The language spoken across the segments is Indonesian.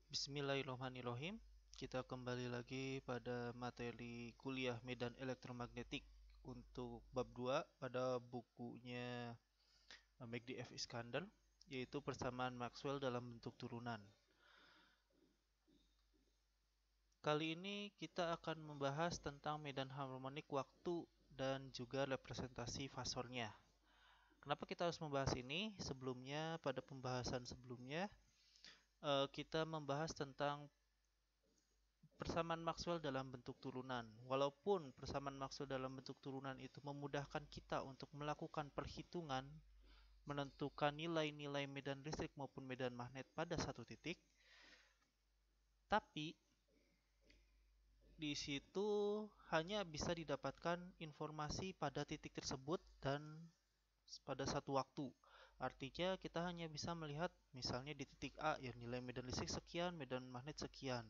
Bismillahirrahmanirrahim. Kita kembali lagi pada materi kuliah medan elektromagnetik untuk bab 2 pada bukunya Magdi F. Iskandar, yaitu persamaan Maxwell dalam bentuk turunan. Kali ini kita akan membahas tentang medan harmonik waktu dan juga representasi fasornya. Kenapa kita harus membahas ini? Sebelumnya, pada pembahasan sebelumnya, kita membahas tentang persamaan Maxwell dalam bentuk turunan. Walaupun persamaan Maxwell dalam bentuk turunan itu memudahkan kita untuk melakukan perhitungan, menentukan nilai-nilai medan listrik maupun medan magnet pada satu titik, tapi di situ hanya bisa didapatkan informasi pada titik tersebut dan pada satu waktu. Artinya kita hanya bisa melihat misalnya di titik A ya nilai medan listrik sekian, medan magnet sekian.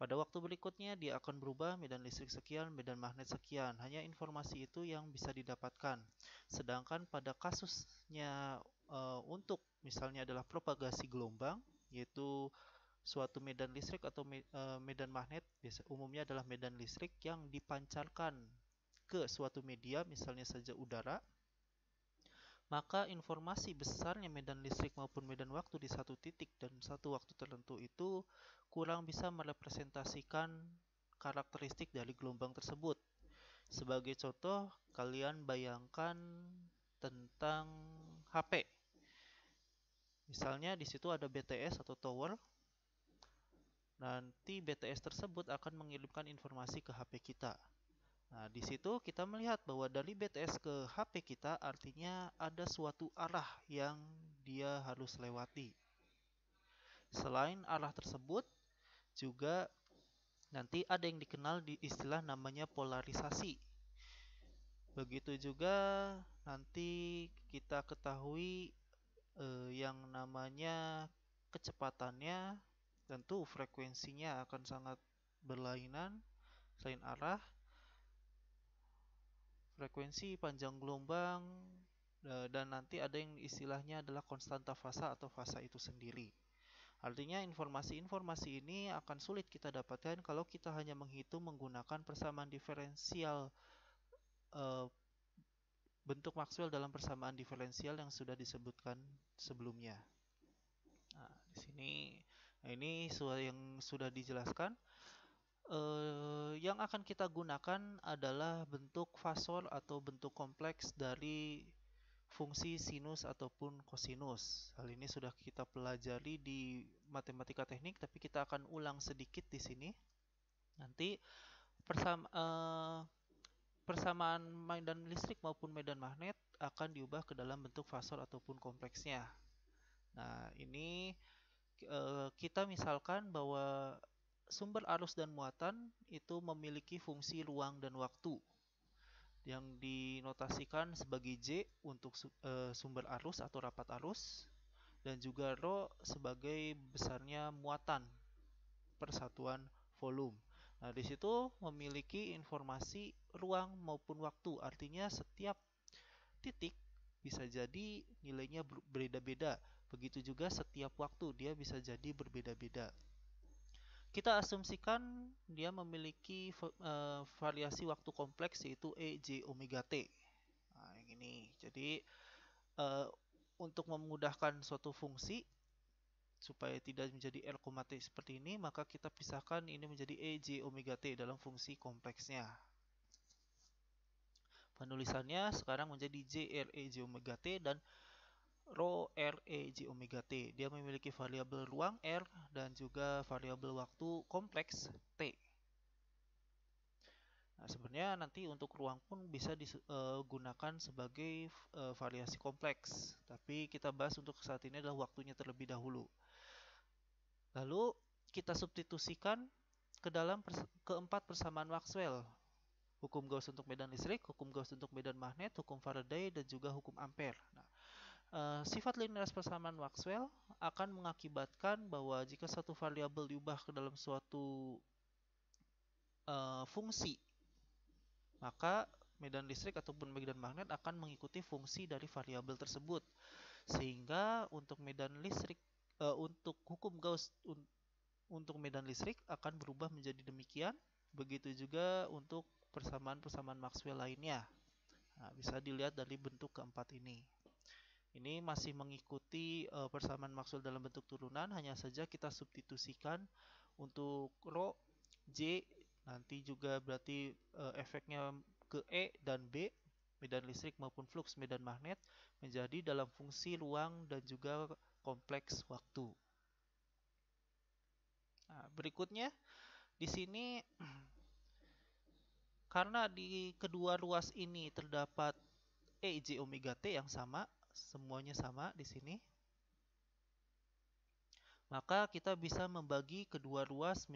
Pada waktu berikutnya dia akan berubah medan listrik sekian, medan magnet sekian. Hanya informasi itu yang bisa didapatkan. Sedangkan pada kasusnya untuk misalnya adalah propagasi gelombang, yaitu suatu medan listrik atau medan magnet, umumnya adalah medan listrik yang dipancarkan ke suatu media, misalnya saja udara, maka informasi besarnya medan listrik maupun medan waktu di satu titik dan satu waktu tertentu itu kurang bisa merepresentasikan karakteristik dari gelombang tersebut. Sebagai contoh, kalian bayangkan tentang HP. Misalnya di situ ada BTS atau tower. Nanti BTS tersebut akan mengirimkan informasi ke HP kita. Nah, di situ kita melihat bahwa dari BTS ke HP kita artinya ada suatu arah yang dia harus lewati. Selain arah tersebut, juga nanti ada yang dikenal di istilah namanya polarisasi. Begitu juga nanti kita ketahui yang namanya kecepatannya, tentu frekuensinya akan sangat berlainan selain arah. Frekuensi, panjang gelombang, dan nanti ada yang istilahnya adalah konstanta fasa atau fasa itu sendiri. Artinya informasi-informasi ini akan sulit kita dapatkan kalau kita hanya menghitung menggunakan persamaan diferensial eh, bentuk Maxwell dalam persamaan diferensial yang sudah disebutkan sebelumnya. Nah, di sini ini yang sudah dijelaskan. Yang akan kita gunakan adalah bentuk fasor atau bentuk kompleks dari fungsi sinus ataupun kosinus. Hal ini sudah kita pelajari di matematika teknik, tapi kita akan ulang sedikit di sini. Nanti persamaan medan listrik maupun medan magnet akan diubah ke dalam bentuk fasor ataupun kompleksnya. Nah, ini kita misalkan bahwa sumber arus dan muatan itu memiliki fungsi ruang dan waktu yang dinotasikan sebagai J untuk sumber arus atau rapat arus dan juga Rho sebagai besarnya muatan persatuan volume. Nah, di situ memiliki informasi ruang maupun waktu. Artinya setiap titik bisa jadi nilainya berbeda-beda. Begitu juga setiap waktu dia bisa jadi berbeda-beda. Kita asumsikan dia memiliki variasi waktu kompleks yaitu E, J, omega T. Nah, yang ini. Jadi untuk memudahkan suatu fungsi supaya tidak menjadi R, T seperti ini, maka kita pisahkan ini menjadi E, J, omega T dalam fungsi kompleksnya. Penulisannya sekarang menjadi J, R, E, J, omega T dan Rho R, E, J, omega T. Dia memiliki variabel ruang R dan juga variabel waktu kompleks T. Nah, sebenarnya nanti untuk ruang pun bisa digunakan sebagai variasi kompleks. Tapi kita bahas untuk saat ini adalah waktunya terlebih dahulu. Lalu kita substitusikan ke dalam keempat persamaan Maxwell. Hukum Gauss untuk medan listrik, hukum Gauss untuk medan magnet, hukum Faraday, dan juga hukum Ampere. Nah, sifat linearitas persamaan Maxwell akan mengakibatkan bahwa jika satu variabel diubah ke dalam suatu fungsi, maka medan listrik ataupun medan magnet akan mengikuti fungsi dari variabel tersebut. Sehingga untuk medan listrik untuk hukum Gauss untuk medan listrik akan berubah menjadi demikian. Begitu juga untuk persamaan-persamaan Maxwell lainnya. Nah, bisa dilihat dari bentuk keempat ini. Ini masih mengikuti persamaan Maxwell dalam bentuk turunan, hanya saja kita substitusikan untuk rho, J, nanti juga berarti efeknya ke E dan B, medan listrik maupun flux medan magnet, menjadi dalam fungsi ruang dan juga kompleks waktu. Nah, berikutnya di sini karena di kedua ruas ini terdapat E J omega T yang sama, semuanya sama di sini, maka kita bisa membagi kedua ruas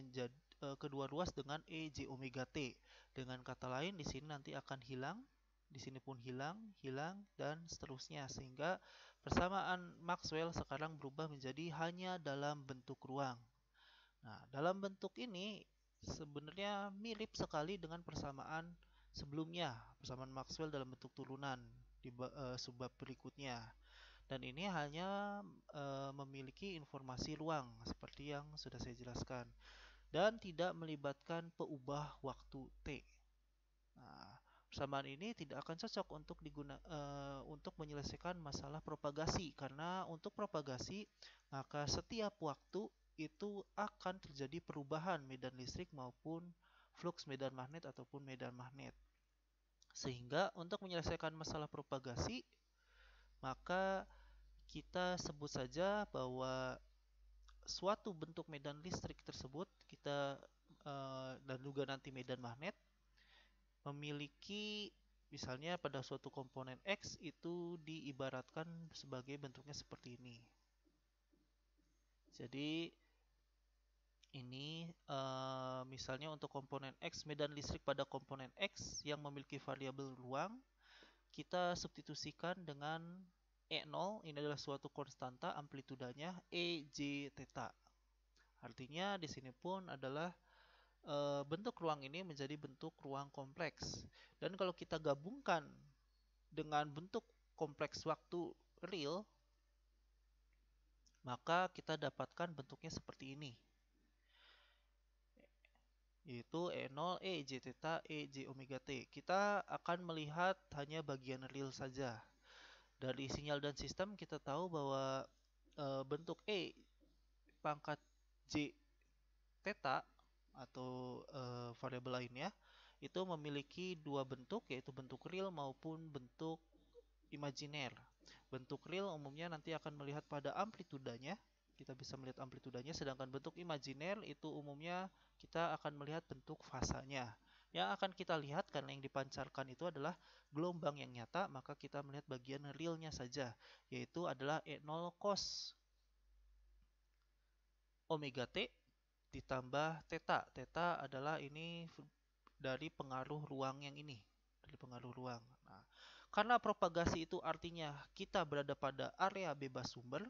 dengan E J omega T. Dengan kata lain di sini nanti akan hilang, di sini pun hilang, hilang dan seterusnya, sehingga persamaan Maxwell sekarang berubah menjadi hanya dalam bentuk ruang. Nah, dalam bentuk ini sebenarnya mirip sekali dengan persamaan sebelumnya, persamaan Maxwell dalam bentuk turunan di subbab berikutnya. Dan ini hanya memiliki informasi ruang seperti yang sudah saya jelaskan dan tidak melibatkan peubah waktu T. Nah, persamaan ini tidak akan cocok untuk menyelesaikan masalah propagasi karena untuk propagasi maka setiap waktu itu akan terjadi perubahan medan listrik maupun flux medan magnet ataupun medan magnet. Sehingga untuk menyelesaikan masalah propagasi maka kita sebut saja bahwa suatu bentuk medan listrik tersebut dan juga nanti medan magnet memiliki misalnya pada suatu komponen X itu diibaratkan sebagai bentuknya seperti ini. Jadi ini misalnya untuk komponen X, medan listrik pada komponen X yang memiliki variabel ruang, kita substitusikan dengan E0, ini adalah suatu konstanta amplitudanya EJ theta. Artinya di sini pun adalah bentuk ruang ini menjadi bentuk ruang kompleks. Dan kalau kita gabungkan dengan bentuk kompleks waktu real, maka kita dapatkan bentuknya seperti ini, yaitu E0 E J theta E J omega T. Kita akan melihat hanya bagian real saja. Dari sinyal dan sistem kita tahu bahwa bentuk E pangkat J theta atau variabel lainnya itu memiliki dua bentuk, yaitu bentuk real maupun bentuk imajiner. Bentuk real umumnya nanti akan melihat pada amplitudanya, kita bisa melihat amplitudanya, sedangkan bentuk imajiner itu umumnya kita akan melihat bentuk fasanya. Yang akan kita lihat karena yang dipancarkan itu adalah gelombang yang nyata, maka kita melihat bagian realnya saja, yaitu adalah E0 cos omega T ditambah theta. Theta adalah ini dari pengaruh ruang yang ini, dari pengaruh ruang. Nah, karena propagasi itu artinya kita berada pada area bebas sumber,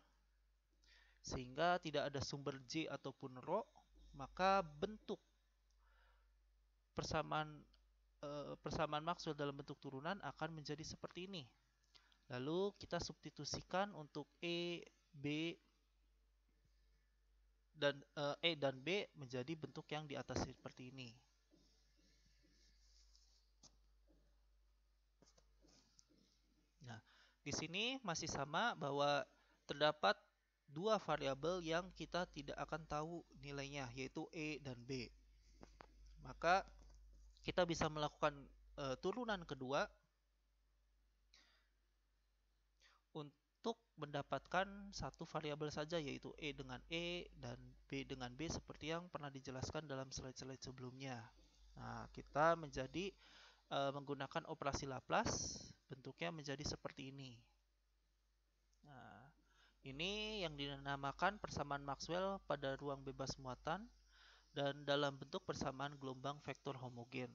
sehingga tidak ada sumber J ataupun Rho, maka bentuk persamaan Maxwell dalam bentuk turunan akan menjadi seperti ini. Lalu kita substitusikan untuk E dan B menjadi bentuk yang di atas seperti ini. Nah, di sini masih sama bahwa terdapat dua variabel yang kita tidak akan tahu nilainya, yaitu E dan B. Maka kita bisa melakukan turunan kedua untuk mendapatkan satu variabel saja, yaitu E dengan E dan B dengan B seperti yang pernah dijelaskan dalam slide-slide sebelumnya. Nah, kita menjadi menggunakan operasi Laplace, bentuknya menjadi seperti ini. Nah, ini yang dinamakan persamaan Maxwell pada ruang bebas muatan dan dalam bentuk persamaan gelombang vektor homogen.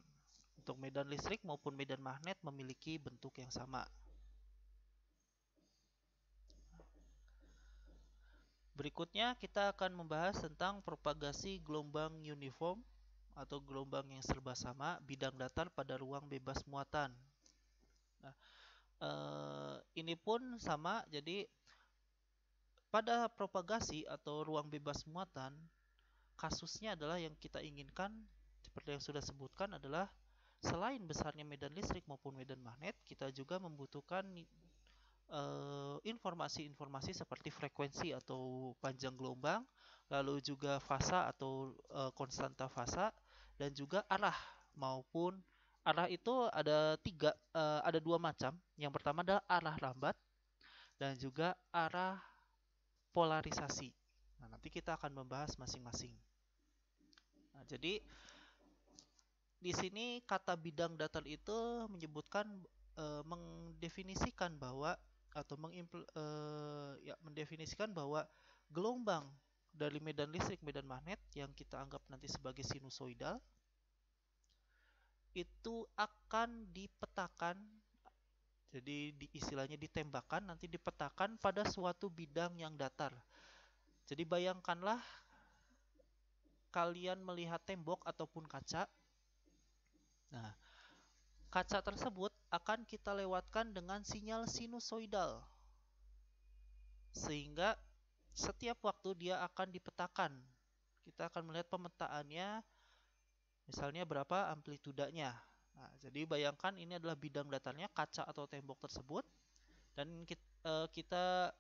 Untuk medan listrik maupun medan magnet memiliki bentuk yang sama. Berikutnya kita akan membahas tentang propagasi gelombang uniform atau gelombang yang serba sama bidang datar pada ruang bebas muatan. Nah, ini pun sama, jadi pada propagasi atau ruang bebas muatan, kasusnya adalah yang kita inginkan, seperti yang sudah sebutkan adalah selain besarnya medan listrik maupun medan magnet, kita juga membutuhkan informasi-informasi seperti frekuensi atau panjang gelombang, lalu juga fasa atau konstanta fasa, dan juga arah maupun arah itu ada ada dua macam. Yang pertama adalah arah lambat dan juga arah polarisasi. Nah, nanti kita akan membahas masing-masing. Nah, jadi di sini kata bidang datar itu menyebutkan mendefinisikan bahwa atau mendefinisikan bahwa gelombang dari medan listrik medan magnet yang kita anggap nanti sebagai sinusoidal itu akan dipetakan, jadi istilahnya ditembakkan, nanti dipetakan pada suatu bidang yang datar. Jadi bayangkanlah kalian melihat tembok ataupun kaca. Nah, kaca tersebut akan kita lewatkan dengan sinyal sinusoidal, sehingga setiap waktu dia akan dipetakan. Kita akan melihat pemetaannya, misalnya berapa amplitudanya. Nah, jadi bayangkan ini adalah bidang datarnya, kaca atau tembok tersebut, dan kita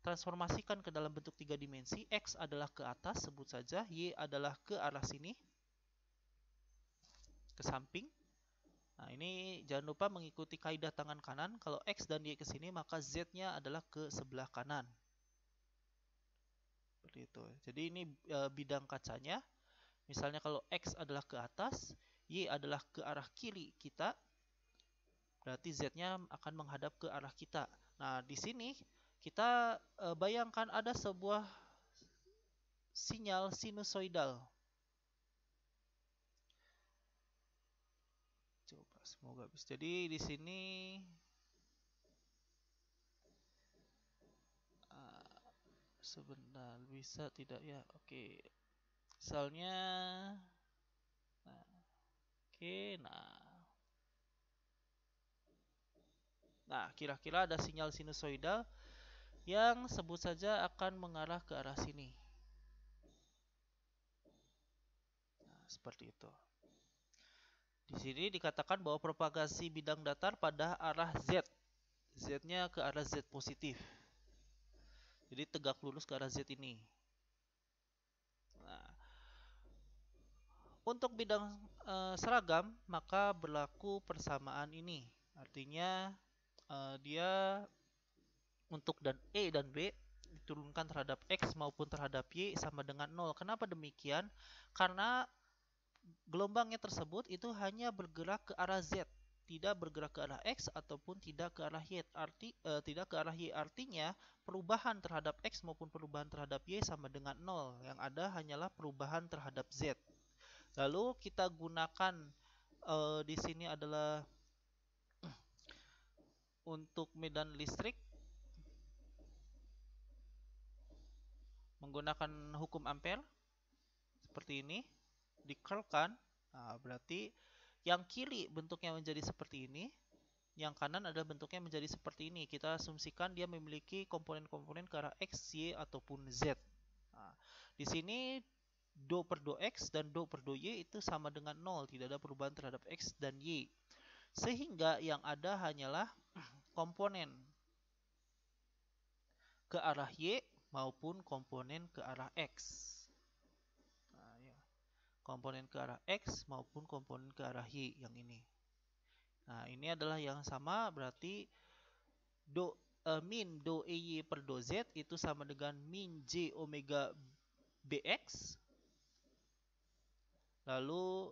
transformasikan ke dalam bentuk 3 dimensi. X adalah ke atas, sebut saja. Y adalah ke arah sini, ke samping. Nah, ini jangan lupa mengikuti kaidah tangan kanan. Kalau X dan Y ke sini, maka Z-nya adalah ke sebelah kanan. Seperti itu. Jadi ini bidang kacanya. Misalnya kalau X adalah ke atas, Y adalah ke arah kiri kita, berarti Z-nya akan menghadap ke arah kita. Nah, di sini kita bayangkan ada sebuah sinyal sinusoidal. Coba semoga bisa. Jadi di sini sebentar, bisa tidak ya? Oke. Misalnya nah, oke, nah kira-kira ada sinyal sinusoidal yang sebut saja akan mengarah ke arah sini. Nah, seperti itu. Di sini dikatakan bahwa propagasi bidang datar pada arah Z. Z-nya ke arah Z positif. Jadi tegak lurus ke arah Z ini. Nah, untuk bidang seragam, maka berlaku persamaan ini. Artinya dia untuk E dan B diturunkan terhadap X maupun terhadap Y sama dengan 0. Kenapa demikian? Karena gelombangnya tersebut itu hanya bergerak ke arah Z, tidak bergerak ke arah X ataupun tidak ke arah Y. Tidak ke arah Y, artinya perubahan terhadap X maupun perubahan terhadap Y sama dengan 0. Yang ada hanyalah perubahan terhadap Z. Lalu kita gunakan di sini adalah untuk medan listrik menggunakan hukum Ampere seperti ini, dikerlkan. Nah, berarti yang kiri bentuknya menjadi seperti ini, yang kanan adalah bentuknya menjadi seperti ini. Kita asumsikan dia memiliki komponen-komponen ke arah X, Y, ataupun Z. Nah, di sini do per do X dan do per do Y itu sama dengan 0. Tidak ada perubahan terhadap X dan Y. Sehingga yang ada hanyalah komponen ke arah Y maupun komponen ke arah X. Nah, ya. Komponen ke arah X maupun komponen ke arah Y yang ini. Nah, ini adalah yang sama, berarti min do EY per do Z itu sama dengan min J omega BX. Lalu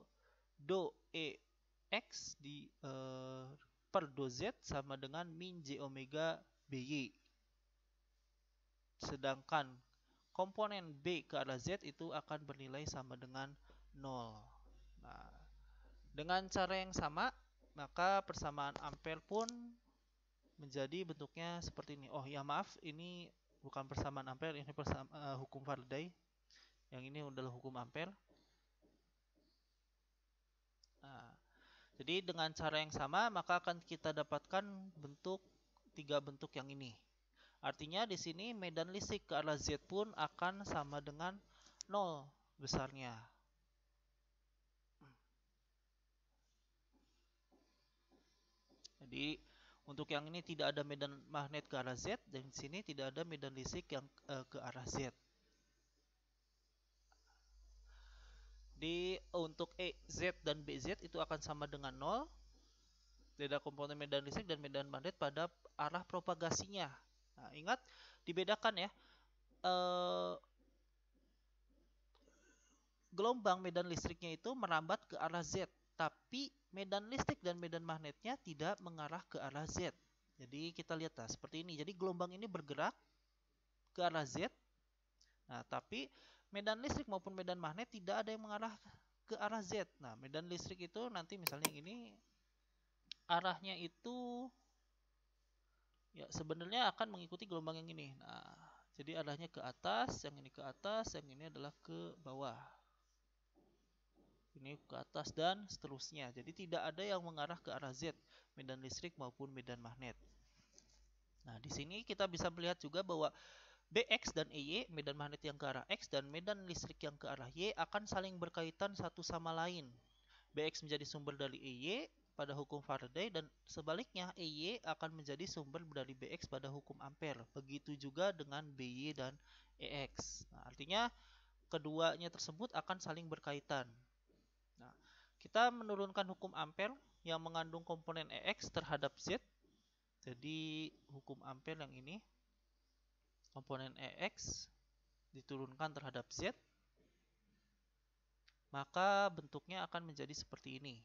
do EX per do Z sama dengan min J omega BY. Sedangkan komponen B ke arah Z itu akan bernilai sama dengan 0. Nah, dengan cara yang sama, maka persamaan Ampere pun menjadi bentuknya seperti ini. Oh ya, maaf, ini bukan persamaan Ampere, ini hukum Faraday. Yang ini adalah hukum Ampere. Nah, jadi dengan cara yang sama, maka akan kita dapatkan tiga bentuk yang ini. Artinya di sini medan listrik ke arah Z pun akan sama dengan 0 besarnya. Jadi untuk yang ini tidak ada medan magnet ke arah Z, dan di sini tidak ada medan listrik yang ke arah Z. Untuk Z dan BZ itu akan sama dengan 0. Beda komponen medan listrik dan medan magnet pada arah propagasinya. Nah, ingat dibedakan ya. Gelombang medan listriknya itu merambat ke arah Z, tapi medan listrik dan medan magnetnya tidak mengarah ke arah Z. Jadi kita lihat seperti ini. Jadi gelombang ini bergerak ke arah Z. Nah, tapi medan listrik maupun medan magnet tidak ada yang mengarah ke arah Z. Nah, medan listrik itu nanti misalnya yang ini arahnya itu ya sebenarnya akan mengikuti gelombang yang ini. Nah, jadi arahnya ke atas, yang ini ke atas, yang ini adalah ke bawah. Ini ke atas dan seterusnya. Jadi tidak ada yang mengarah ke arah Z, medan listrik maupun medan magnet. Nah, di sini kita bisa melihat juga bahwa BX dan EY, medan magnet yang ke arah X dan medan listrik yang ke arah Y akan saling berkaitan satu sama lain. BX menjadi sumber dari EY pada hukum Faraday dan sebaliknya EY akan menjadi sumber dari BX pada hukum Ampere. Begitu juga dengan BY dan EX. Nah, artinya keduanya tersebut akan saling berkaitan. Nah, kita menurunkan hukum Ampere yang mengandung komponen EX terhadap Z. Jadi hukum Ampere yang ini, komponen EX diturunkan terhadap Z, maka bentuknya akan menjadi seperti ini.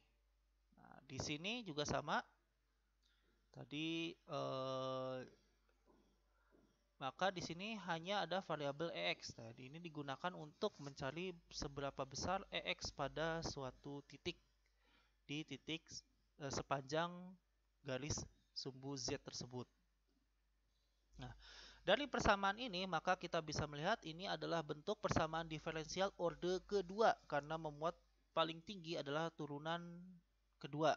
Nah, di sini juga sama. Tadi maka di sini hanya ada variabel EX. Nah, ini digunakan untuk mencari seberapa besar EX pada suatu titik di titik sepanjang garis sumbu Z tersebut. Nah, dari persamaan ini maka kita bisa melihat ini adalah bentuk persamaan diferensial orde kedua karena memuat paling tinggi adalah turunan kedua.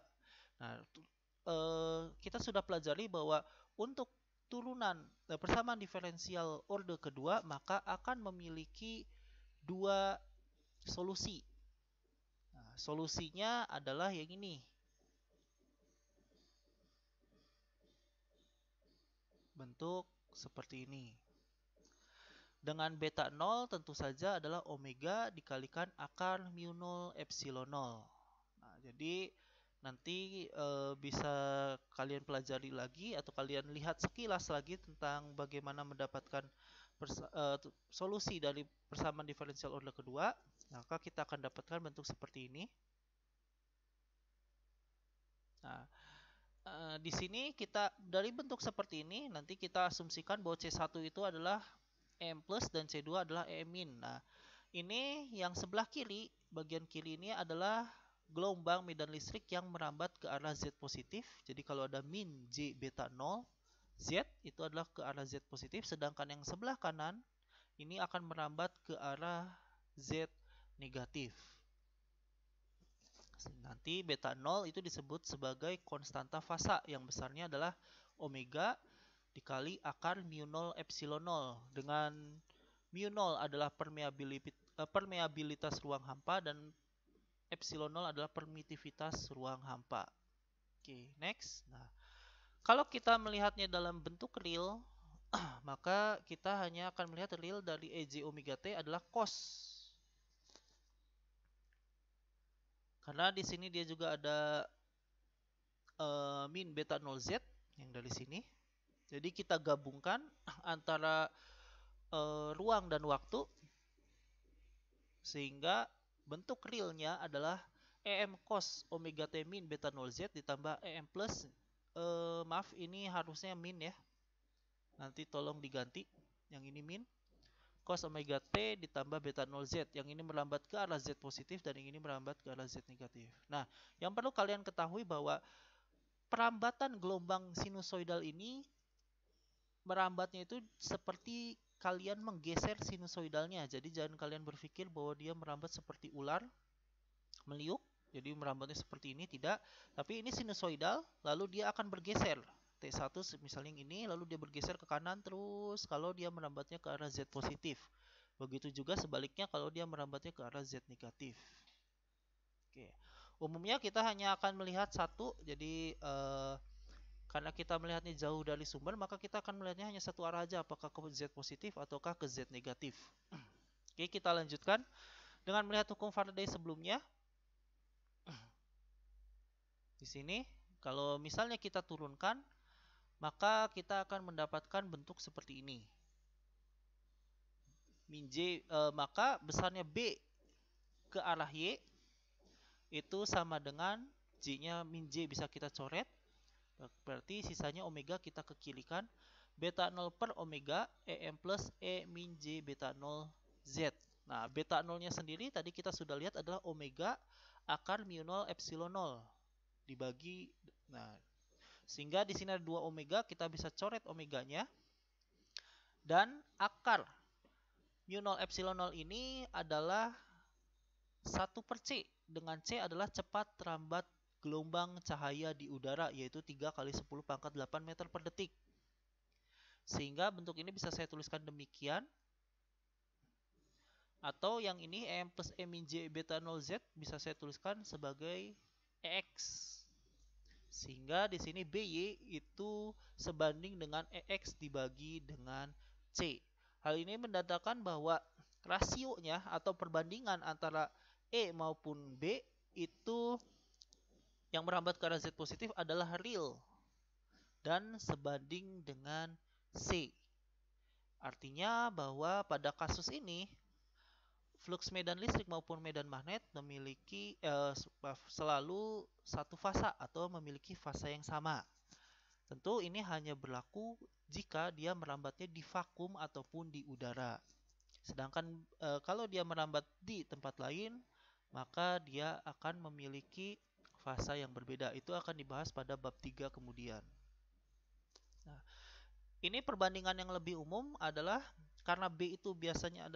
Nah, kita sudah pelajari bahwa untuk turunan persamaan diferensial orde kedua maka akan memiliki dua solusi. Nah, solusinya adalah yang ini. Bentuk seperti ini. Dengan beta 0 tentu saja adalah omega dikalikan akar mu 0 epsilon 0. Nah, jadi nanti bisa kalian pelajari lagi atau kalian lihat sekilas lagi tentang bagaimana mendapatkan solusi dari persamaan diferensial orde kedua. Maka kita akan dapatkan bentuk seperti ini. Nah, di sini kita dari bentuk seperti ini nanti kita asumsikan bahwa C1 itu adalah EM plus dan C2 adalah EM min. Nah, ini yang sebelah kiri, bagian kiri ini adalah gelombang medan listrik yang merambat ke arah Z positif. Jadi kalau ada min J beta 0, Z itu adalah ke arah Z positif. Sedangkan yang sebelah kanan ini akan merambat ke arah Z negatif. Nanti beta 0 itu disebut sebagai konstanta fasa yang besarnya adalah omega dikali akar mu 0 epsilon 0. Dengan mu 0 adalah permeabilitas ruang hampa dan epsilon 0 adalah permitivitas ruang hampa. Oke, next. Nah, kalau kita melihatnya dalam bentuk real, maka kita hanya akan melihat real dari EJ omega T adalah cos. Karena di sini dia juga ada min beta 0Z yang dari sini. Jadi kita gabungkan antara ruang dan waktu sehingga bentuk realnya adalah EM cos omega T min beta 0Z ditambah EM plus maaf ini harusnya min ya. Nanti tolong diganti. Yang ini min cos omega T ditambah beta 0Z. Yang ini merambat ke arah Z positif dan yang ini merambat ke arah Z negatif. Nah, yang perlu kalian ketahui bahwa perambatan gelombang sinusoidal ini merambatnya itu seperti kalian menggeser sinusoidalnya. Jadi jangan kalian berpikir bahwa dia merambat seperti ular meliuk. Jadi merambatnya seperti ini, tidak. Tapi ini sinusoidal, lalu dia akan bergeser. T1 misalnya yang ini, lalu dia bergeser ke kanan terus kalau dia merambatnya ke arah Z positif. Begitu juga sebaliknya kalau dia merambatnya ke arah Z negatif. Oke. Umumnya kita hanya akan melihat satu, jadi karena kita melihatnya jauh dari sumber, maka kita akan melihatnya hanya satu arah aja, apakah ke Z positif ataukah ke Z negatif. Oke, kita lanjutkan dengan melihat hukum Faraday sebelumnya. Di sini, kalau misalnya kita turunkan, maka kita akan mendapatkan bentuk seperti ini. Min J, maka besarnya B ke arah Y itu sama dengan J-nya min J bisa kita coret. Berarti sisanya omega kita kekirikan. Beta 0 per omega EM plus E min J beta 0 Z. Nah, beta 0-nya sendiri tadi kita sudah lihat adalah omega akar mu 0 epsilon 0 dibagi. Nah, sehingga di sini ada 2 omega, kita bisa coret omeganya. Dan akar mu 0 epsilon 0 ini adalah 1 per C, dengan C adalah cepat terambat gelombang cahaya di udara, yaitu 3 kali 10 pangkat 8 meter per detik. Sehingga bentuk ini bisa saya tuliskan demikian. Atau yang ini EM plus E min J beta 0Z bisa saya tuliskan sebagai EX. Sehingga di sini BY itu sebanding dengan EX dibagi dengan C. Hal ini mendatangkan bahwa rasionya atau perbandingan antara E maupun B itu yang merambat ke arah Z positif adalah real dan sebanding dengan C. Artinya bahwa pada kasus ini flux medan listrik maupun medan magnet memiliki selalu satu fasa atau memiliki fasa yang sama. Tentu ini hanya berlaku jika dia merambatnya di vakum ataupun di udara. Sedangkan kalau dia merambat di tempat lain, maka dia akan memiliki fasa yang berbeda. Itu akan dibahas pada bab 3 kemudian. Nah, ini perbandingan yang lebih umum adalah karena B itu biasanya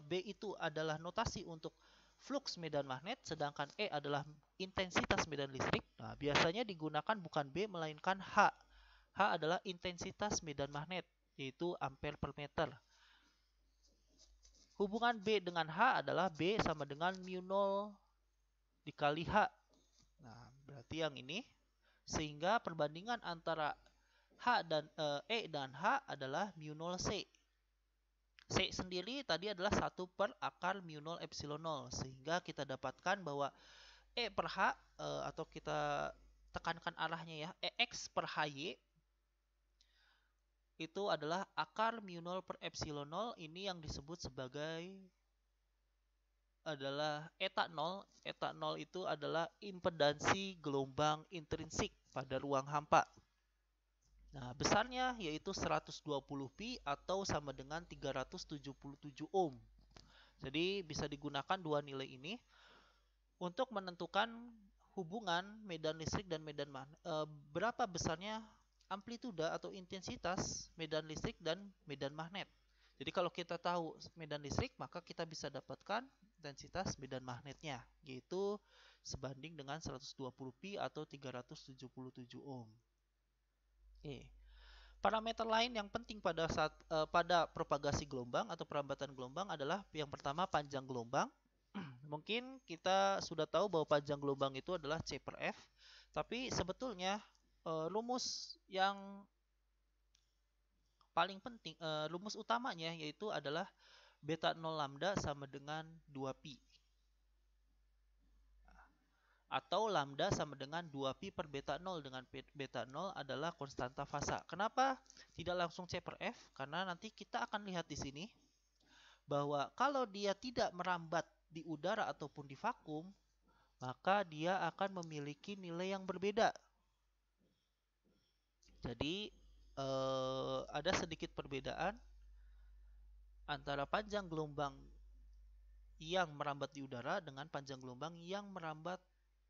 B itu adalah notasi untuk flux medan magnet, sedangkan E adalah intensitas medan listrik. Nah, biasanya digunakan bukan B melainkan H. H adalah intensitas medan magnet, yaitu ampere per meter. Hubungan B dengan H adalah B sama dengan mu 0 dikali H. Nah, berarti yang ini. Sehingga perbandingan antara H dan E dan H adalah mu 0 C. C sendiri tadi adalah 1 per akar mu 0 epsilon 0. Sehingga kita dapatkan bahwa E per H, atau kita tekankan arahnya ya, EX per HY itu adalah akar mu 0 per epsilon 0. Ini yang disebut sebagai adalah eta 0. Eta 0 itu adalah impedansi gelombang intrinsik pada ruang hampa. Nah, besarnya yaitu 120 pi atau sama dengan 377 ohm. Jadi bisa digunakan dua nilai ini untuk menentukan hubungan medan listrik dan medan magnet, berapa besarnya amplituda atau intensitas medan listrik dan medan magnet. Jadi kalau kita tahu medan listrik, maka kita bisa dapatkan intensitas medan magnetnya, yaitu sebanding dengan 120 pi atau 377 ohm. Oke. Parameter lain yang penting pada saat pada propagasi gelombang atau perambatan gelombang adalah yang pertama panjang gelombang. Mungkin kita sudah tahu bahwa panjang gelombang itu adalah C per F, tapi sebetulnya rumus yang paling penting, rumus utamanya yaitu adalah beta 0 lambda sama dengan 2pi. Atau lambda sama dengan 2pi per beta 0, dengan beta 0 adalah konstanta fasa. Kenapa tidak langsung C per F? Karena nanti kita akan lihat di sini bahwa kalau dia tidak merambat di udara ataupun di vakum, maka dia akan memiliki nilai yang berbeda. Jadi ada sedikit perbedaan antara panjang gelombang yang merambat di udara dengan panjang gelombang yang merambat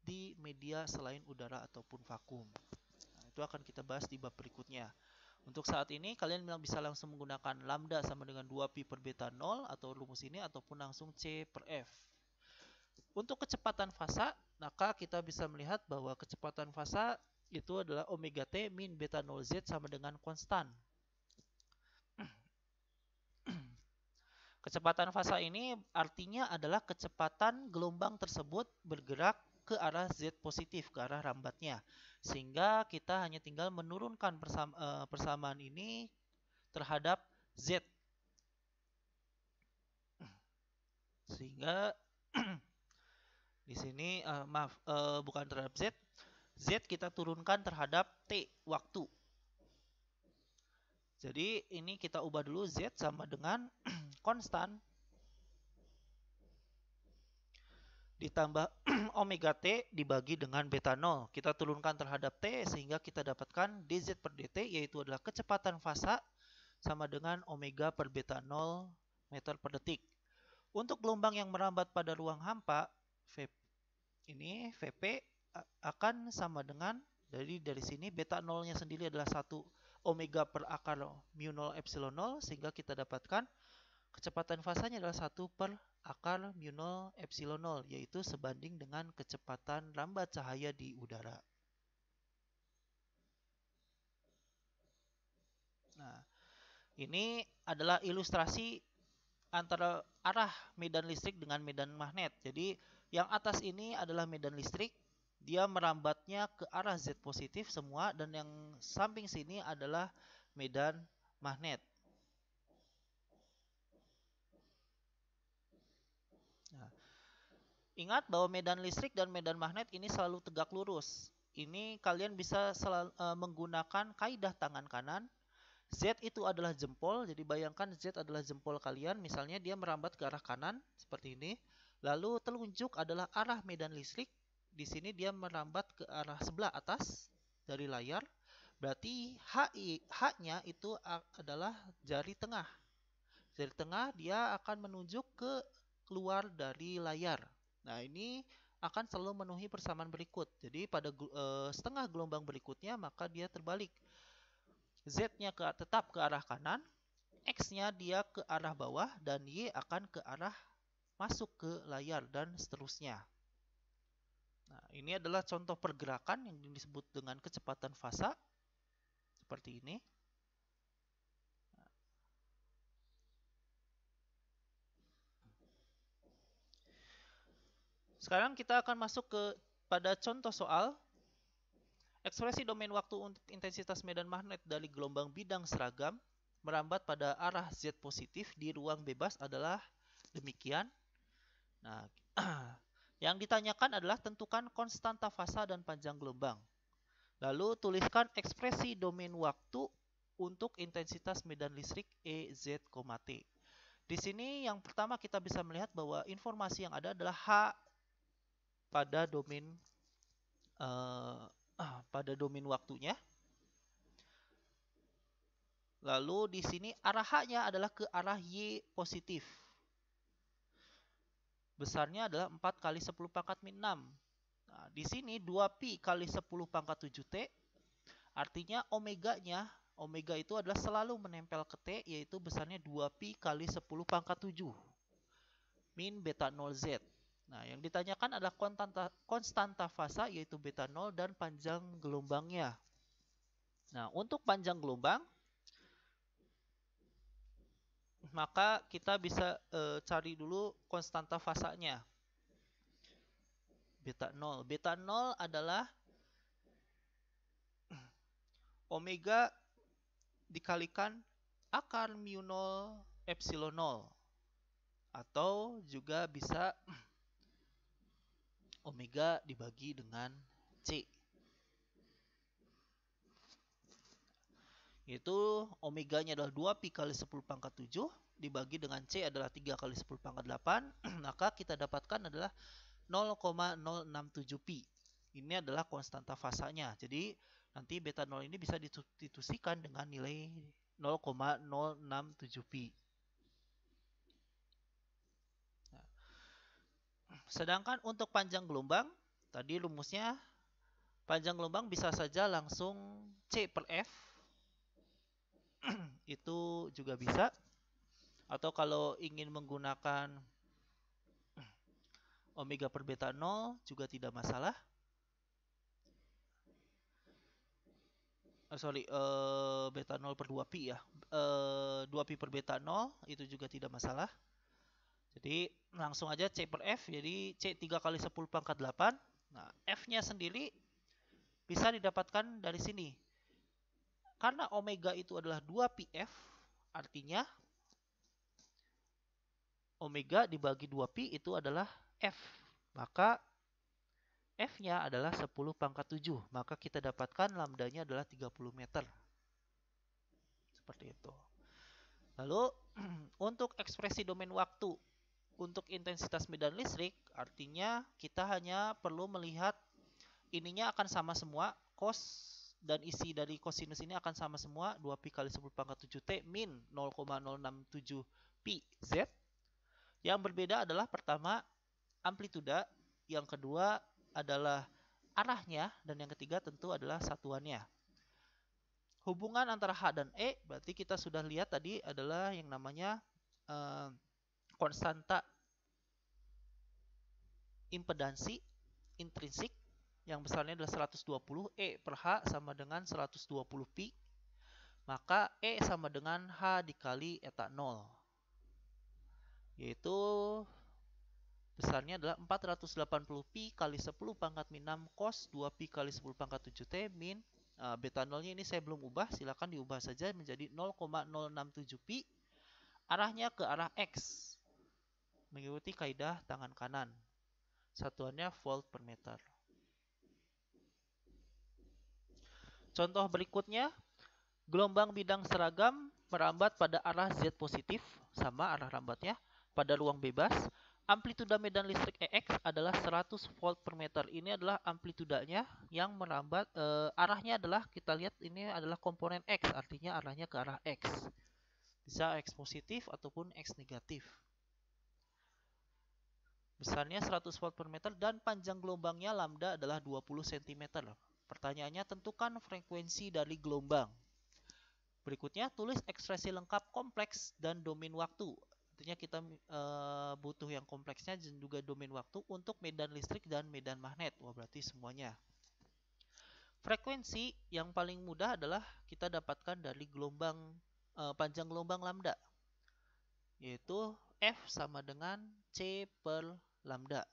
di media selain udara ataupun vakum. Nah, itu akan kita bahas di bab berikutnya. Untuk saat ini kalian bisa langsung menggunakan lambda sama dengan 2pi per beta 0 atau rumus ini, ataupun langsung C per F. Untuk kecepatan fasa, maka kita bisa melihat bahwa kecepatan fasa itu adalah omega T min beta 0 Z sama dengan konstan. Kecepatan fasa ini artinya adalah kecepatan gelombang tersebut bergerak ke arah Z positif, ke arah rambatnya. Sehingga kita hanya tinggal menurunkan persamaan ini terhadap Z. Sehingga di sini bukan terhadap Z. Z kita turunkan terhadap T waktu. Jadi ini kita ubah dulu Z sama dengan konstan ditambah omega T dibagi dengan beta 0. Kita turunkan terhadap T sehingga kita dapatkan dz per dt, yaitu adalah kecepatan fasa sama dengan omega per beta 0 meter per detik. Untuk gelombang yang merambat pada ruang hampa, Vp akan sama dengan, dari sini beta 0-nya sendiri adalah 1 omega per akar mu 0 epsilon 0, sehingga kita dapatkan kecepatan fasanya adalah 1 per akar mu 0 epsilon 0, yaitu sebanding dengan kecepatan rambat cahaya di udara. Nah, ini adalah ilustrasi antara arah medan listrik dengan medan magnet. Jadi, yang atas ini adalah medan listrik, dia merambatnya ke arah Z positif semua, dan yang samping sini adalah medan magnet. Nah, ingat bahwa medan listrik dan medan magnet ini selalu tegak lurus. Ini kalian bisa menggunakan kaidah tangan kanan. Z itu adalah jempol, jadi bayangkan Z adalah jempol kalian. Misalnya dia merambat ke arah kanan seperti ini. Lalu telunjuk adalah arah medan listrik. Di sini dia merambat ke arah sebelah atas dari layar. Berarti H-nya itu adalah jari tengah. Jari tengah dia akan menunjuk ke keluar dari layar. Nah, ini akan selalu memenuhi persamaan berikut. Jadi pada setengah gelombang berikutnya maka dia terbalik. Z-nya tetap ke arah kanan, X-nya dia ke arah bawah, dan Y akan ke arah masuk ke layar, dan seterusnya. Nah, ini adalah contoh pergerakan yang disebut dengan kecepatan fasa. Seperti ini. Sekarang kita akan masuk pada contoh soal. Ekspresi domain waktu untuk intensitas medan magnet dari gelombang bidang seragam merambat pada arah Z positif di ruang bebas adalah demikian. Nah, yang ditanyakan adalah tentukan konstanta fasa dan panjang gelombang. Lalu tuliskan ekspresi domain waktu untuk intensitas medan listrik E, Z, T. Di sini yang pertama kita bisa melihat bahwa informasi yang ada adalah H pada domain waktunya. Lalu di sini arah H-nya adalah ke arah Y positif. Besarnya adalah 4 kali 10 pangkat min 6. Nah, di sini 2pi kali 10 pangkat 7T. Artinya omega itu adalah selalu menempel ke T, yaitu besarnya 2pi kali 10 pangkat 7 min beta 0Z. Nah, yang ditanyakan adalah konstanta fasa, yaitu beta 0, dan panjang gelombangnya. Nah, untuk panjang gelombang, maka kita bisa cari dulu konstanta fasanya. Beta 0. Beta 0 adalah omega dikalikan akar mu 0 epsilon 0. Atau juga bisa omega dibagi dengan C. Yaitu omeganya adalah 2pi kali 10 pangkat 7 dibagi dengan C adalah 3 kali 10 pangkat 8. Maka kita dapatkan adalah 0,067pi. Ini adalah konstanta fasanya. Jadi nanti beta 0 ini bisa disubstitusikan dengan nilai 0,067pi. Nah, sedangkan untuk panjang gelombang, tadi rumusnya panjang gelombang bisa saja langsung C per F. Itu juga bisa. Atau kalau ingin menggunakan omega per beta 0 juga tidak masalah. beta 0 per 2pi ya. 2pi per beta 0 itu juga tidak masalah. Jadi langsung aja C per F, jadi C 3 kali 10 pangkat 8. Nah, F-nya sendiri bisa didapatkan dari sini. Karena omega itu adalah 2πf, artinya omega dibagi 2pi itu adalah F. Maka F-nya adalah 10 pangkat 7. Maka kita dapatkan lambdanya adalah 30 meter. Seperti itu. Lalu untuk ekspresi domain waktu untuk intensitas medan listrik, artinya kita hanya perlu melihat ininya akan sama semua, cos dan isi dari kosinus ini akan sama semua, 2pi kali 10 pangkat 7t min 0,067 pi z. Yang berbeda adalah pertama amplituda, yang kedua adalah arahnya, dan yang ketiga tentu adalah satuannya. Hubungan antara H dan E berarti kita sudah lihat tadi adalah yang namanya konstanta impedansi intrinsik yang besarnya adalah 120, E per H sama dengan 120 pi, maka E sama dengan H dikali eta 0, yaitu besarnya adalah 480 pi kali 10 pangkat min 6 cos 2 pi kali 10 pangkat 7t min beta 0-nya ini saya belum ubah, silakan diubah saja menjadi 0,067 pi, arahnya ke arah X mengikuti kaidah tangan kanan, satuannya volt per meter. Contoh berikutnya, gelombang bidang seragam merambat pada arah Z positif, sama arah rambatnya, pada ruang bebas. Amplituda medan listrik EX adalah 100 volt per meter. Ini adalah amplitudanya yang merambat, arahnya adalah, kita lihat ini adalah komponen X, artinya arahnya ke arah X. Bisa X positif ataupun X negatif. Besarnya 100 volt per meter dan panjang gelombangnya lambda adalah 20 cm. Pertanyaannya, tentukan frekuensi dari gelombang. Berikutnya, tulis ekspresi lengkap kompleks dan domain waktu. Artinya kita butuh yang kompleksnya dan juga domain waktu untuk medan listrik dan medan magnet. Wah, berarti semuanya. Frekuensi yang paling mudah adalah kita dapatkan dari gelombang panjang gelombang lambda, yaitu F sama dengan C per lambda.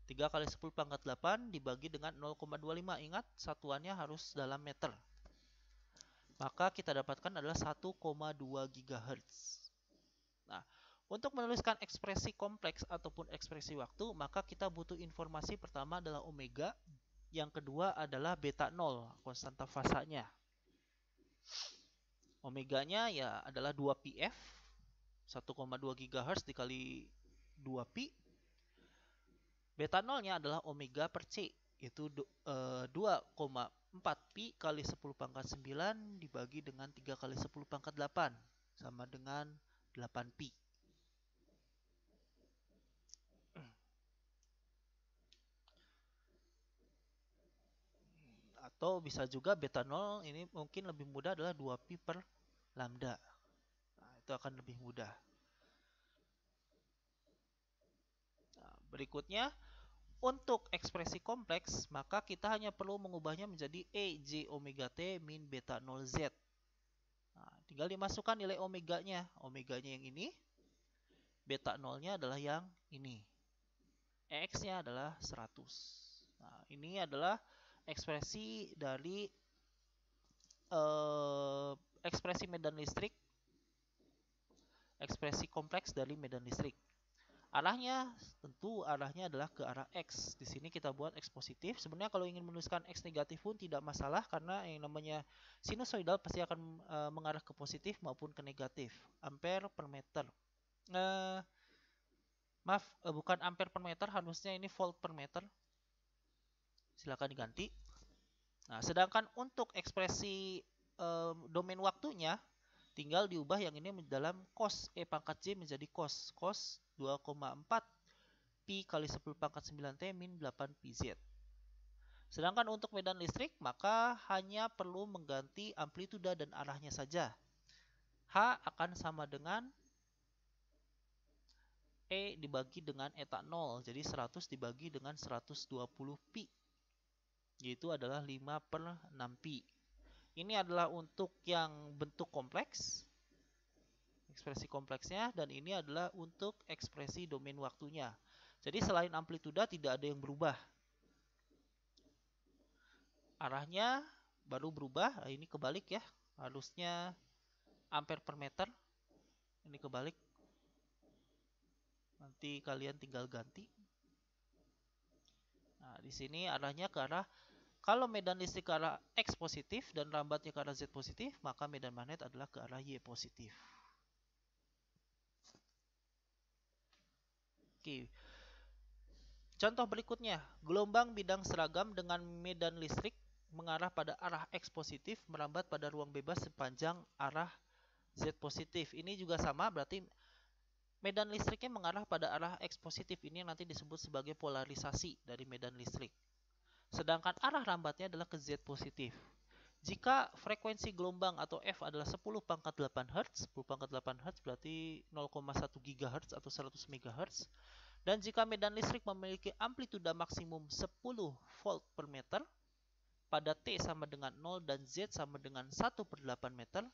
3 kali 10 pangkat 8 dibagi dengan 0,25. Ingat, satuannya harus dalam meter. Maka kita dapatkan adalah 1,2 GHz. Nah, untuk menuliskan ekspresi kompleks ataupun ekspresi waktu, maka kita butuh informasi pertama adalah omega, yang kedua adalah beta 0, konstanta fasanya. Omeganya ya adalah 2πf, 1,2 GHz dikali 2pi. Beta 0-nya adalah omega per C, yaitu 2,4 pi kali 10 pangkat 9 dibagi dengan 3 kali 10 pangkat 8, sama dengan 8 pi. Atau bisa juga beta 0 ini mungkin lebih mudah adalah 2 pi per lambda. Nah, itu akan lebih mudah. Nah, berikutnya, untuk ekspresi kompleks, maka kita hanya perlu mengubahnya menjadi E J omega T min beta 0 Z. Nah, tinggal dimasukkan nilai omeganya. Omeganya yang ini, beta 0-nya adalah yang ini. EX-nya adalah 100. Nah, ini adalah ekspresi dari ekspresi medan listrik, ekspresi kompleks dari medan listrik. Arahnya, tentu arahnya adalah ke arah X. Di sini kita buat X positif. Sebenarnya kalau ingin menuliskan X negatif pun tidak masalah, karena yang namanya sinusoidal pasti akan mengarah ke positif maupun ke negatif. Ampere per meter. Maaf, bukan ampere per meter, harusnya ini volt per meter. Silakan diganti. Nah, sedangkan untuk ekspresi domain waktunya, tinggal diubah yang ini dalam cos E pangkat J menjadi cos 2,4 pi kali 10 pangkat 9T min 8 PZ. Sedangkan untuk medan listrik, maka hanya perlu mengganti amplituda dan arahnya saja. H akan sama dengan E dibagi dengan eta 0, jadi 100 dibagi dengan 120 pi. yaitu adalah 5/6pi. Ini adalah untuk yang bentuk kompleks, ekspresi kompleksnya, dan ini adalah untuk ekspresi domain waktunya. Jadi selain amplituda tidak ada yang berubah. Arahnya baru berubah, ini kebalik ya. Harusnya ampere per meter, ini kebalik. Nanti kalian tinggal ganti. Nah, di sini arahnya ke arah, kalau medan listrik ke arah X positif dan rambatnya ke arah Z positif, maka medan magnet adalah ke arah Y positif. Oke. Contoh berikutnya, gelombang bidang seragam dengan medan listrik mengarah pada arah X positif merambat pada ruang bebas sepanjang arah Z positif. Ini juga sama, berarti medan listriknya mengarah pada arah X positif. Ini yang nanti disebut sebagai polarisasi dari medan listrik. Sedangkan arah rambatnya adalah ke Z positif. Jika frekuensi gelombang atau F adalah 10⁸ Hz, 10⁸ Hz berarti 0,1 GHz atau 100 MHz, dan jika medan listrik memiliki amplituda maksimum 10 volt per meter pada T sama dengan 0 dan Z sama dengan 1/8 meter,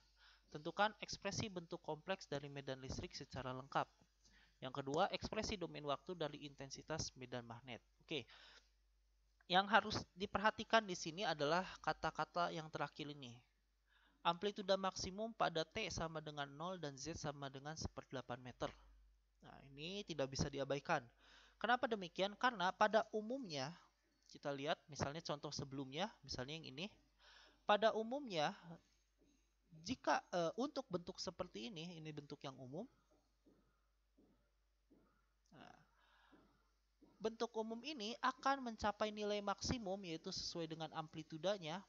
tentukan ekspresi bentuk kompleks dari medan listrik secara lengkap. Yang kedua, ekspresi domain waktu dari intensitas medan magnet. Oke. Yang harus diperhatikan di sini adalah kata-kata yang terakhir ini. Amplituda maksimum pada T sama dengan 0 dan Z sama dengan 1/8 meter. Nah, ini tidak bisa diabaikan. Kenapa demikian? Karena pada umumnya, kita lihat misalnya contoh sebelumnya, misalnya yang ini. Pada umumnya, jika untuk bentuk seperti ini bentuk yang umum. Nah, bentuk umum ini akan mencapai nilai maksimum, yaitu sesuai dengan amplitudanya,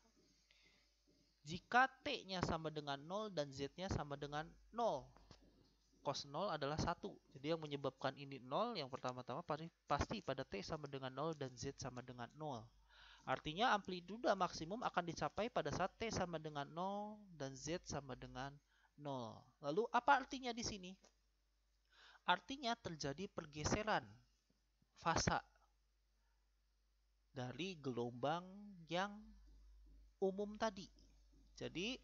jika T-nya sama dengan 0 dan Z-nya sama dengan 0. Cos 0 adalah 1. Jadi yang menyebabkan ini 0, yang pertama-tama pasti pada T sama dengan 0 dan Z sama dengan 0. Artinya amplituda maksimum akan dicapai pada saat T sama dengan 0 dan Z sama dengan 0. Lalu apa artinya di sini? Artinya terjadi pergeseran fasa dari gelombang yang umum tadi. Jadi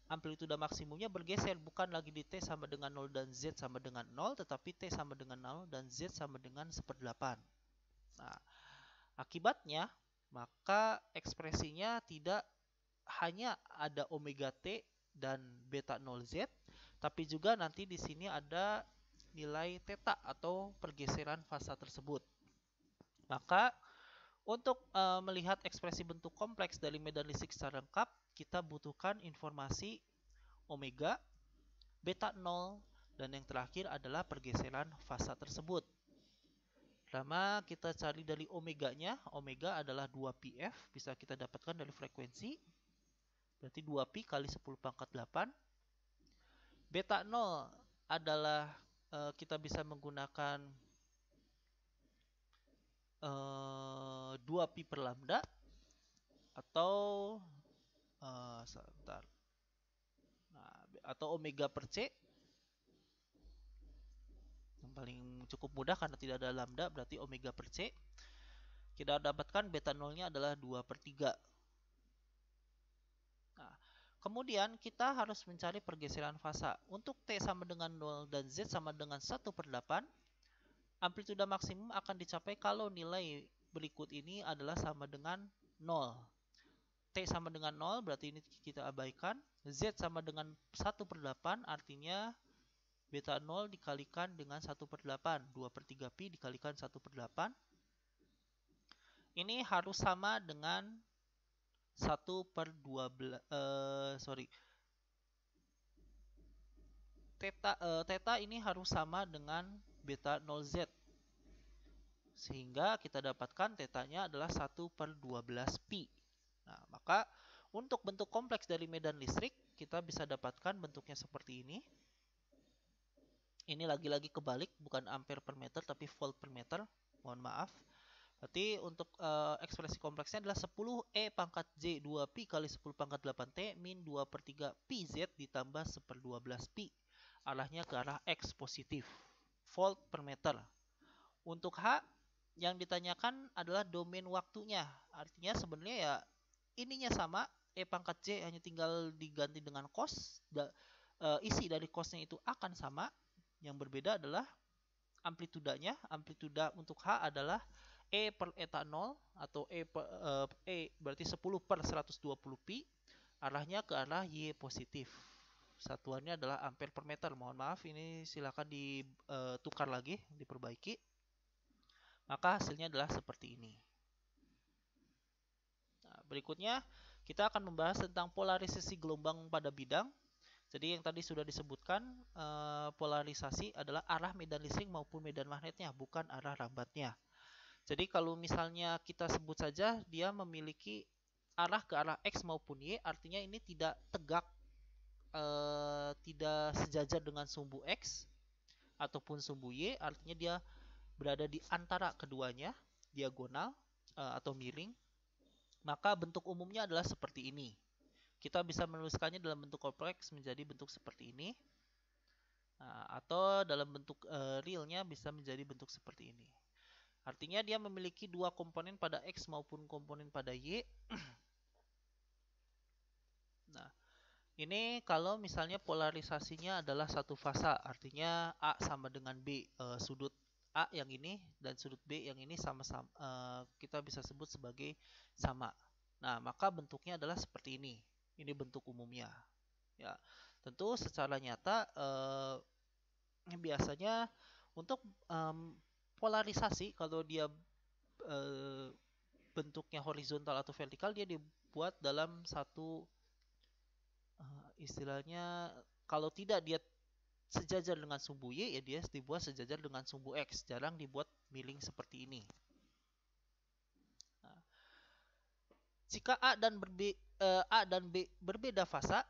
amplituda maksimumnya bergeser, bukan lagi di T sama dengan 0 dan Z sama dengan 0, tetapi T sama dengan 0 dan Z sama dengan 1/8. Nah, akibatnya maka ekspresinya tidak hanya ada omega T dan beta 0Z, tapi juga nanti di sini ada nilai theta atau pergeseran fasa tersebut. Maka untuk melihat ekspresi bentuk kompleks dari medan listrik secara lengkap, kita butuhkan informasi omega, beta 0, dan yang terakhir adalah pergeseran fasa tersebut. Pertama kita cari dari omeganya. Omega adalah 2πf, bisa kita dapatkan dari frekuensi. Berarti 2pi kali 10⁸. Beta 0 adalah kita bisa menggunakan 2pi per lambda atau sebentar. Nah, atau omega per C. Yang paling cukup mudah karena tidak ada lambda, berarti omega per C. Kita dapatkan beta 0-nya adalah 2/3. Nah, kemudian kita harus mencari pergeseran fasa. Untuk T sama dengan 0 dan Z sama dengan 1/8, amplituda maksimum akan dicapai kalau nilai berikut ini adalah sama dengan 0. T sama dengan 0, berarti ini kita abaikan. Z sama dengan 1/8, artinya beta 0 dikalikan dengan 1/8. 2/3pi dikalikan 1/8. Ini harus sama dengan 1/12. Theta ini harus sama dengan beta 0Z. Sehingga kita dapatkan tetanya adalah 1/12pi. Nah, maka untuk bentuk kompleks dari medan listrik, kita bisa dapatkan bentuknya seperti ini. Ini lagi-lagi kebalik, bukan ampere per meter, tapi volt per meter. Mohon maaf. Berarti untuk ekspresi kompleksnya adalah 10E pangkat J 2pi kali 10⁸T min 2/3πz ditambah 1/12pi. Arahnya ke arah X positif. Volt per meter. Untuk H, Yang ditanyakan adalah domain waktunya. Artinya sebenarnya ya ininya sama, E pangkat J hanya tinggal diganti dengan cos. Isi dari cosnya itu akan sama. Yang berbeda adalah amplitudanya. Amplituda untuk H adalah E per eta 0 atau E berarti 10 per 120 pi. Arahnya ke arah Y positif. Satuannya adalah ampere per meter. Mohon maaf, ini silakan ditukar lagi, diperbaiki. Maka hasilnya adalah seperti ini. Nah, berikutnya kita akan membahas tentang polarisasi gelombang pada bidang. Jadi yang tadi sudah disebutkan, polarisasi adalah arah medan listrik maupun medan magnetnya, bukan arah rambatnya. Jadi kalau misalnya kita sebut saja dia memiliki arah ke arah X maupun Y, artinya ini tidak tegak, tidak sejajar dengan sumbu X ataupun sumbu Y, artinya dia berada di antara keduanya, diagonal atau miring. Maka bentuk umumnya adalah seperti ini. Kita bisa menuliskannya dalam bentuk kompleks menjadi bentuk seperti ini. Atau dalam bentuk realnya bisa menjadi bentuk seperti ini. Artinya dia memiliki dua komponen pada X maupun komponen pada Y. Nah, ini kalau misalnya polarisasinya adalah satu fasa, artinya A sama dengan B, sudut A yang ini dan sudut B yang ini sama-sama, kita bisa sebut sebagai sama. Nah, maka bentuknya adalah seperti ini. Ini bentuk umumnya. Ya, tentu secara nyata biasanya untuk polarisasi kalau dia bentuknya horizontal atau vertikal, dia dibuat dalam satu istilahnya, kalau tidak dia sejajar dengan sumbu Y, ya dia dibuat sejajar dengan sumbu X. Jarang dibuat miring seperti ini. Nah, jika A dan B berbeda fasa,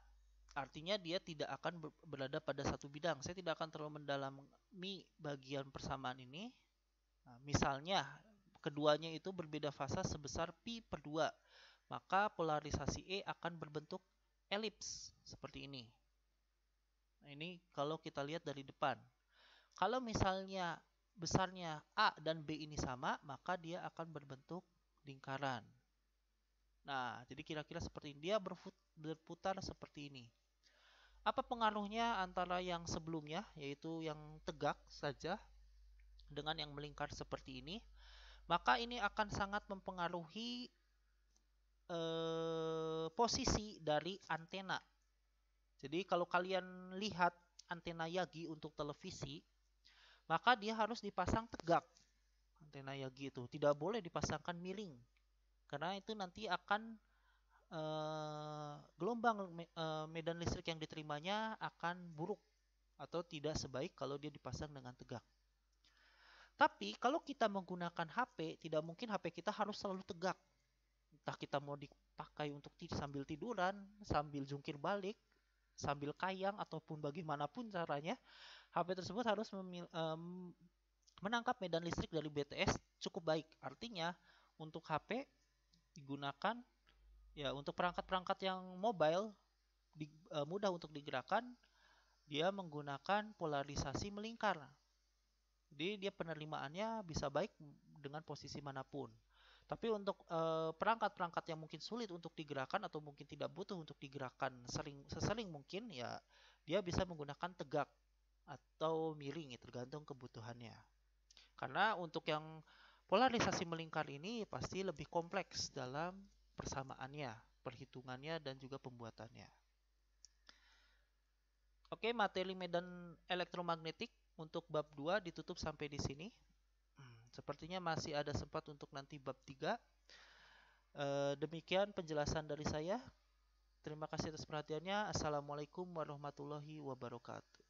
artinya dia tidak akan berada pada satu bidang. Saya tidak akan terlalu mendalami bagian persamaan ini. Nah, misalnya keduanya itu berbeda fasa sebesar pi per 2, maka polarisasi E akan berbentuk elips seperti ini. Nah, ini kalau kita lihat dari depan. Kalau misalnya besarnya A dan B ini sama, maka dia akan berbentuk lingkaran. Nah, jadi kira-kira seperti ini. Dia berputar seperti ini. Apa pengaruhnya antara yang sebelumnya, yaitu yang tegak saja, dengan yang melingkar seperti ini? Maka ini akan sangat mempengaruhi posisi dari antena. Jadi kalau kalian lihat antena Yagi untuk televisi, maka dia harus dipasang tegak. Antena Yagi itu tidak boleh dipasangkan miring, karena itu nanti akan gelombang medan listrik yang diterimanya akan buruk atau tidak sebaik kalau dia dipasang dengan tegak. Tapi kalau kita menggunakan HP, tidak mungkin HP kita harus selalu tegak. Entah kita mau dipakai untuk sambil tiduran, sambil jungkir balik, sambil kayang, ataupun bagaimanapun caranya, HP tersebut harus menangkap medan listrik dari BTS cukup baik. Artinya untuk HP digunakan ya untuk perangkat-perangkat yang mobile, mudah untuk digerakkan, dia menggunakan polarisasi melingkar. Jadi dia penerimaannya bisa baik dengan posisi manapun. Tapi untuk perangkat-perangkat yang mungkin sulit untuk digerakkan atau mungkin tidak butuh untuk digerakkan sesering mungkin, ya dia bisa menggunakan tegak atau miring, ya, tergantung kebutuhannya. Karena untuk yang polarisasi melingkar ini pasti lebih kompleks dalam persamaannya, perhitungannya, dan juga pembuatannya. Oke, materi medan elektromagnetik untuk bab 2 ditutup sampai di sini. Sepertinya masih ada sempat untuk nanti bab 3. Demikian penjelasan dari saya. Terima kasih atas perhatiannya. Assalamualaikum warahmatullahi wabarakatuh.